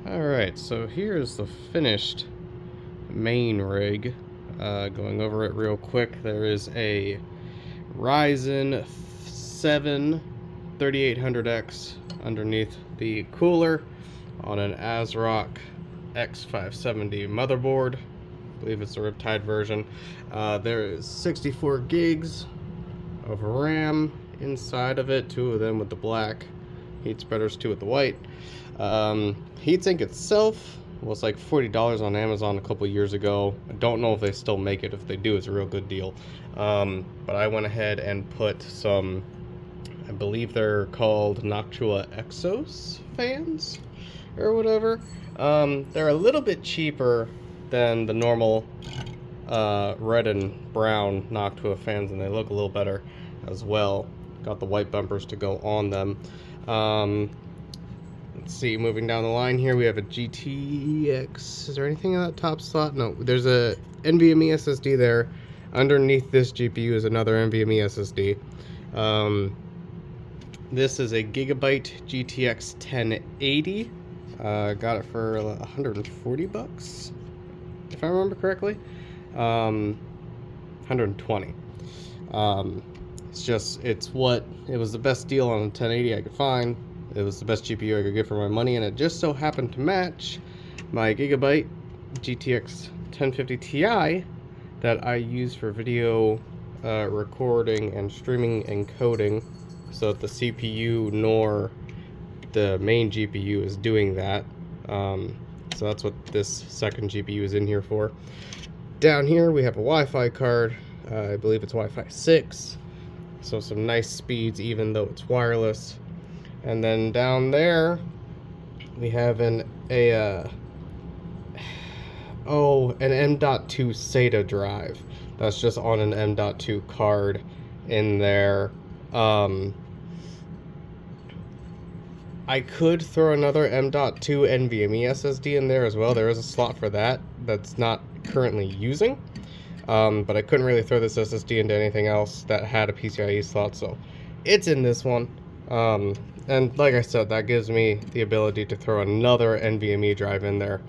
Alright, so here's the finished main rig. Going over it real quick, there is a Ryzen 7 3800X underneath the cooler on an ASRock X570 motherboard. I believe it's the Riptide version. There is 64 gigs of RAM inside of it, 2 of them with the black heat spreaders, 2 with the white. Heatsink itself was like $40 on Amazon a couple years ago. I don't know if they still make it. If they do, it's a real good deal. But I went ahead and put some, I believe they're called Noctua Exos fans or whatever. They're a little bit cheaper than the normal red and brown Noctua fans, and they look a little better as well. Got the white bumpers to go on them. Let's see, moving down the line here, we have a GTX. Is there anything in that top slot? No, there's a NVMe SSD there. Underneath this GPU is another NVMe SSD. This is a Gigabyte GTX 1080. Got it for 140 bucks, if I remember correctly. 120. It was the best deal on a 1080 I could find. It was the best GPU I could get for my money, and it just so happened to match my Gigabyte GTX 1050 Ti that I use for video recording and streaming and coding, so that the CPU nor the main GPU is doing that. So that's what this second GPU is in here for. Down here we have a Wi-Fi card. I believe it's Wi-Fi 6, so some nice speeds even though it's wireless. And then down there we have an M.2 SATA drive that's just on an M.2 card in there. I could throw another M.2 NVMe SSD in there as well. There is a slot for that that's not currently using, but I couldn't really throw this SSD into anything else that had a PCIe slot, so it's in this one. And like I said, that gives me the ability to throw another NVMe drive in there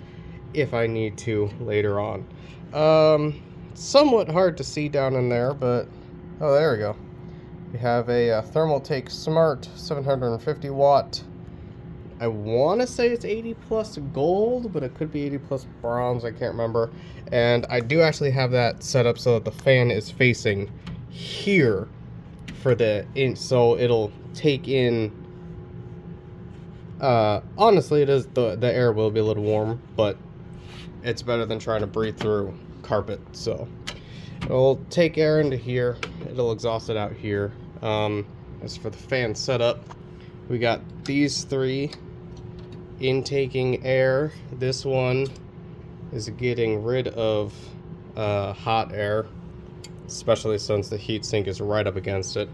if I need to later on. Somewhat hard to see down in there, but oh, there we go. We have a Thermaltake Smart 750 watt. I want to say it's 80 plus gold, but it could be 80 plus bronze, I can't remember. And I do actually have that set up so that the fan is facing here for so it'll take in, honestly, the air will be a little warm, but it's better than trying to breathe through carpet. So it'll take air into here, it'll exhaust it out here. As for the fan setup, we got these 3 intaking air. This one is getting rid of hot air, especially since the heatsink is right up against it.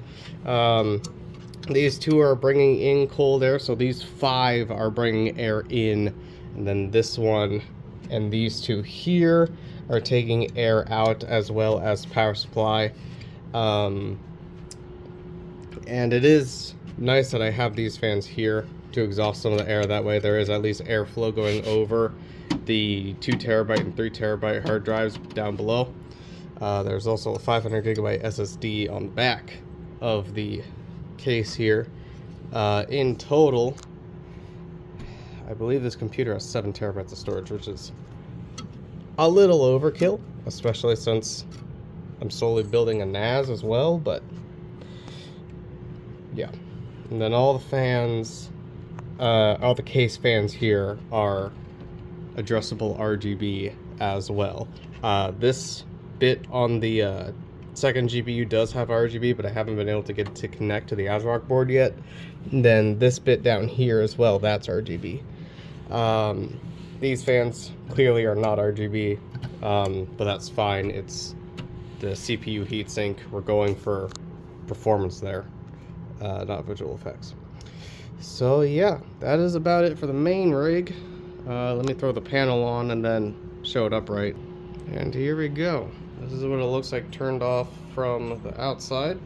These 2 are bringing in cold air, so these 5 are bringing air in, and then this one and these 2 here are taking air out, as well as power supply. And it is nice that I have these fans here to exhaust some of the air. That way there is at least airflow going over the 2 terabyte and 3 terabyte hard drives down below. There's also a 500 gigabyte SSD on the back of the case here. In total, I believe this computer has 7 terabytes of storage, which is a little overkill, especially since I'm slowly building a NAS as well, but yeah. And then all the fans, all the case fans here are addressable RGB as well. This bit on the second GPU does have RGB, but I haven't been able to get it to connect to the ASRock board yet. And then this bit down here as well, that's RGB. These fans clearly are not RGB, but that's fine. It's the CPU heatsink. We're going for performance there, not visual effects. So yeah, that is about it for the main rig. Let me throw the panel on and then show it upright. And here we go. This is what it looks like turned off from the outside.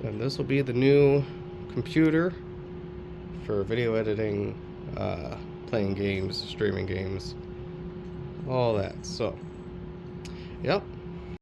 And this will be the new computer for video editing, playing games, streaming games, all that. So, yep,